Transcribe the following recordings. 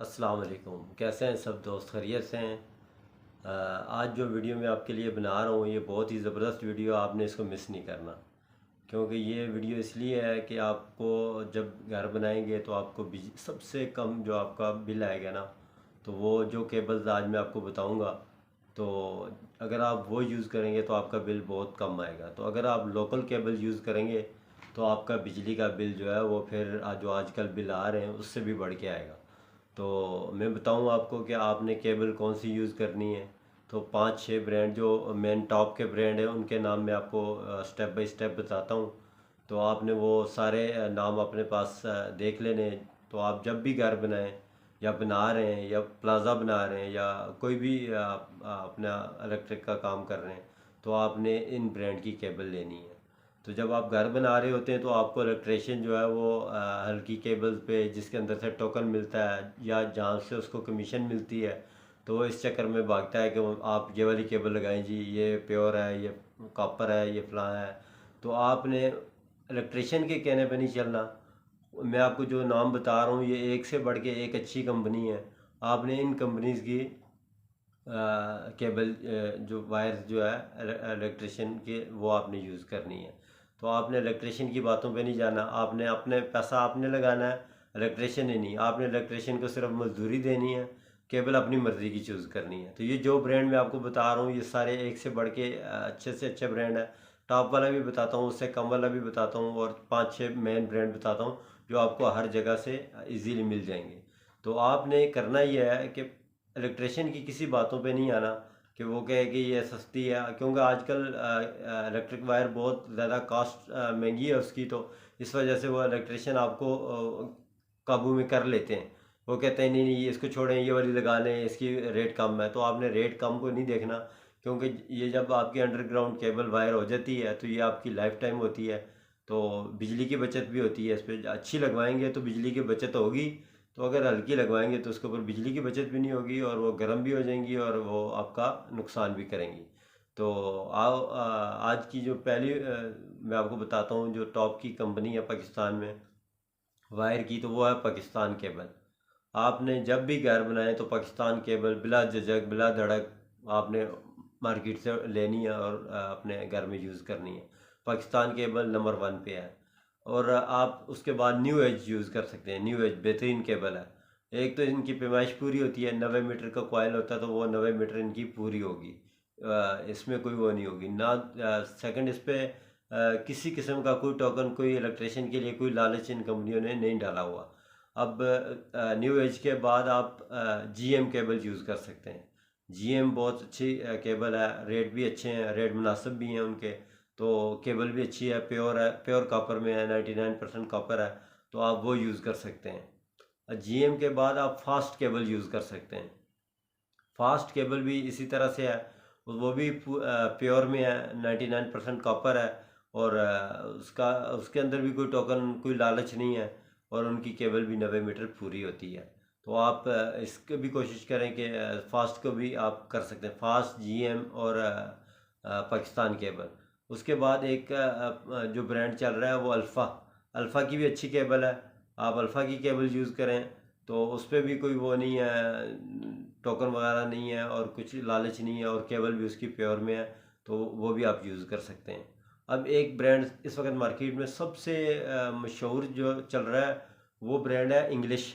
अस्सलाम वालेकुम। कैसे हैं सब दोस्त? खैरियत से हैं? आज जो वीडियो मैं आपके लिए बना रहा हूँ ये बहुत ही ज़बरदस्त वीडियो, आपने इसको मिस नहीं करना। क्योंकि ये वीडियो इसलिए है कि आपको जब घर बनाएंगे तो आपको सबसे कम जो आपका बिल आएगा ना, तो वो जो केबल्स आज मैं आपको बताऊंगा, तो अगर आप वो यूज़ करेंगे तो आपका बिल बहुत कम आएगा। तो अगर आप लोकल केबल यूज़ करेंगे तो आपका बिजली का बिल जो है वो फिर जो आजकल बिल आ रहे हैं उससे भी बढ़ के आएगा। तो मैं बताऊं आपको कि आपने केबल कौन सी यूज़ करनी है। तो पांच छः ब्रांड जो मेन टॉप के ब्रांड हैं उनके नाम मैं आपको स्टेप बाय स्टेप बताता हूं। तो आपने वो सारे नाम अपने पास देख लेने हैं। तो आप जब भी घर बनाएं या बना रहे हैं या प्लाज़ा बना रहे हैं या कोई भी अपना इलेक्ट्रिक का काम कर रहे हैं, तो आपने इन ब्रांड की केबल लेनी है। तो जब आप घर बना रहे होते हैं तो आपको इलेक्ट्रिशियन जो है वो हल्की केबल्स पे जिसके अंदर से टोकन मिलता है या जहाँ से उसको कमीशन मिलती है, तो वो इस चक्कर में भागता है कि आप ये वाली केबल लगाएं जी, ये प्योर है, ये कॉपर है, ये फलां है। तो आपने इलेक्ट्रिशियन के कहने पे नहीं चलना। मैं आपको जो नाम बता रहा हूँ ये एक से बढ़ के एक अच्छी कंपनी है। आपने इन कंपनीज़ की केबल जो वायर जो है इलेक्ट्रिशियन के वो आपने यूज़ करनी है। तो आपने इलेक्ट्रिशियन की बातों पे नहीं जाना, आपने अपने पैसा आपने लगाना है, इलेक्ट्रिशियन ही नहीं। आपने इलेक्ट्रिशियन को सिर्फ मजदूरी देनी है, केबल अपनी मर्ज़ी की चूज़ करनी है। तो ये जो ब्रांड मैं आपको बता रहा हूँ ये सारे एक से बढ़ के अच्छे से अच्छे ब्रांड है। टॉप वाला भी बताता हूँ, उससे कम वाला भी बताता हूँ, और पाँच छः मेन ब्रांड बताता हूँ जो आपको हर जगह से इजीली मिल जाएंगे। तो आपने करना ये है कि इलेक्ट्रिशियन की किसी बातों पे नहीं आना कि वो कहे कि ये सस्ती है, क्योंकि आजकल इलेक्ट्रिक वायर बहुत ज़्यादा कॉस्ट महंगी है उसकी। तो इस वजह से वो इलेक्ट्रिशियन आपको काबू में कर लेते हैं। वो कहते हैं नहीं नहीं इसको छोड़ें, ये वाली लगा लें, इसकी रेट कम है। तो आपने रेट कम को नहीं देखना, क्योंकि ये जब आपकी अंडरग्राउंड केबल वायर हो जाती है तो ये आपकी लाइफ टाइम होती है। तो बिजली की बचत भी होती है, इस पर अच्छी लगवाएंगे तो बिजली की बचत होगी। तो अगर हल्की लगवाएंगे तो उसके ऊपर बिजली की बचत भी नहीं होगी और वो गर्म भी हो जाएंगी और वो आपका नुकसान भी करेंगी। तो आओ आज की जो पहली मैं आपको बताता हूँ जो टॉप की कंपनी है पाकिस्तान में वायर की, तो वो है पाकिस्तान केबल। आपने जब भी घर बनाए तो पाकिस्तान केबल बिला झिझक बिला धड़क आपने मार्केट से लेनी है और अपने घर में यूज़ करनी है। पाकिस्तान केबल नंबर वन पे है। और आप उसके बाद न्यू एज यूज़ कर सकते हैं। न्यू एज बेहतरीन केबल है। एक तो इनकी पैमाइश पूरी होती है, 90 मीटर का कॉयल होता है तो वो 90 मीटर इनकी पूरी होगी। इसमें कोई वो नहीं होगी ना। सेकंड इस पे किसी किस्म का कोई टोकन कोई इलेक्ट्रिशियन के लिए कोई लालच इन कंपनियों ने नहीं डाला हुआ। अब न्यू एज के बाद आप जीएम केबल यूज़ कर सकते हैं। जीएम बहुत अच्छी केबल है, रेट भी अच्छे हैं, रेट मुनासिब भी हैं उनके। तो केबल भी अच्छी है, प्योर कॉपर में है, 99% कॉपर है। तो आप वो यूज़ कर सकते हैं। जीएम के बाद आप फास्ट केबल यूज़ कर सकते हैं। फास्ट केबल भी इसी तरह से है, वो भी प्योर में है, 99% कॉपर है। और उसका उसके अंदर भी कोई टोकन कोई लालच नहीं है। और उनकी केबल भी 90 मीटर पूरी होती है। तो आप इसकी भी कोशिश करें कि फास्ट को भी आप कर सकते हैं, फास्ट जीएम और पाकिस्तान केबल। उसके बाद एक जो ब्रांड चल रहा है वो अल्फ़ा। अल्फ़ा की भी अच्छी केबल है, आप अल्फ़ा की केबल यूज़ करें। तो उस पर भी कोई वो नहीं है, टोकन वगैरह नहीं है और कुछ लालच नहीं है, और केबल भी उसकी प्योर में है। तो वो भी आप यूज़ कर सकते हैं। अब एक ब्रांड इस वक्त मार्केट में सबसे मशहूर जो चल रहा है वो ब्रांड है इंग्लिश।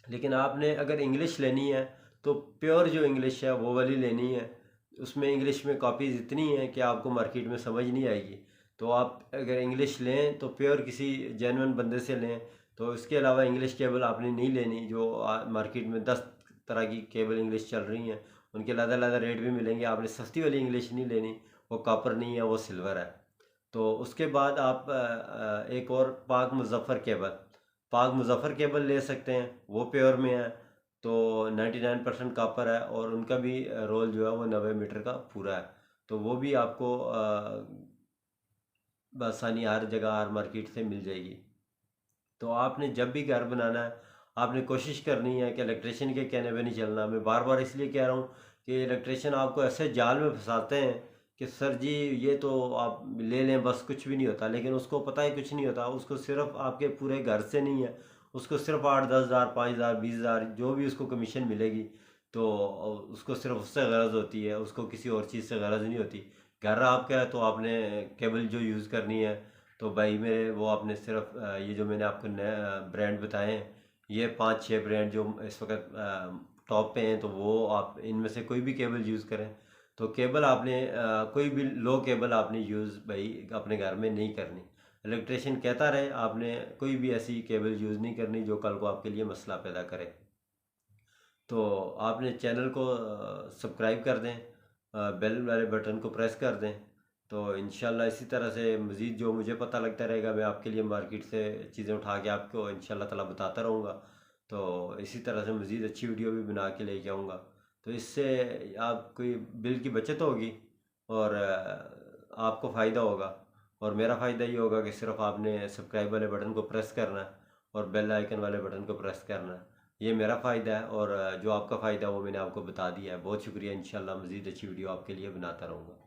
लेकिन आपने अगर इंग्लिश लेनी है तो प्योर जो इंग्लिश है वो वाली लेनी है। उसमें इंग्लिश में कॉपीज़ इतनी हैं कि आपको मार्केट में समझ नहीं आएगी। तो आप अगर इंग्लिश लें तो प्योर किसी जेन्युइन बंदे से लें। तो इसके अलावा इंग्लिश केबल आपने नहीं लेनी। जो मार्केट में 10 तरह की केबल इंग्लिश चल रही हैं, उनके अलग अलग रेट भी मिलेंगे। आपने सस्ती वाली इंग्लिश नहीं लेनी, वो कॉपर नहीं है, वो सिल्वर है। तो उसके बाद आप एक और पाक मुजफ्फ़र केबल, पाक मुजफ्फ़र केबल ले सकते हैं, वो प्योर में है। तो 99% कॉपर है और उनका भी रोल जो है वो 90 मीटर का पूरा है। तो वो भी आपको आसानी हर जगह हर मार्केट से मिल जाएगी। तो आपने जब भी घर बनाना है आपने कोशिश करनी है कि इलेक्ट्रिशियन के कहने पे नहीं चलना। मैं बार बार इसलिए कह रहा हूँ कि इलेक्ट्रिशियन आपको ऐसे जाल में फंसाते हैं कि सर जी ये तो आप ले लें बस कुछ भी नहीं होता, लेकिन उसको पता है कुछ नहीं होता। उसको सिर्फ आपके पूरे घर से नहीं है, उसको सिर्फ 8-10 हज़ार 5 हज़ार 20 हज़ार जो भी उसको कमीशन मिलेगी, तो उसको सिर्फ उससे गरज होती है, उसको किसी और चीज़ से गरज नहीं होती। घर आपका है तो आपने केबल जो यूज़ करनी है, तो भाई मेरे वो आपने सिर्फ ये जो मैंने आपको नए ब्रांड बताए हैं, ये 5-6 ब्रांड जो इस वक्त टॉप पे हैं, तो वो आप इनमें से कोई भी केबल यूज़ करें। तो केबल आपने कोई भी लो केबल आपने यूज़ भाई अपने घर में नहीं करनी। इलेक्ट्रिशियन कहता रहे, आपने कोई भी ऐसी केबल यूज़ नहीं करनी जो कल को आपके लिए मसला पैदा करे। तो आपने चैनल को सब्सक्राइब कर दें, बेल वाले बटन को प्रेस कर दें। तो इंशाल्लाह इसी तरह से मज़ीद जो मुझे पता लगता रहेगा, मैं आपके लिए मार्केट से चीज़ें उठा के आपको इंशाल्लाह ताला बताता रहूँगा। तो इसी तरह से मज़ीद अच्छी वीडियो भी बना के लेके आऊँगा। तो इससे आप कोई बिल की बचत होगी और आपको फ़ायदा होगा, और मेरा फ़ायदा ये होगा कि सिर्फ आपने सब्सक्राइब वाले बटन को प्रेस करना है और बेल आइकन वाले बटन को प्रेस करना है। ये मेरा फ़ायदा है, और जो आपका फ़ायदा है वो मैंने आपको बता दिया है। बहुत शुक्रिया। इंशाल्लाह मज़ीद अच्छी वीडियो आपके लिए बनाता रहूँगा।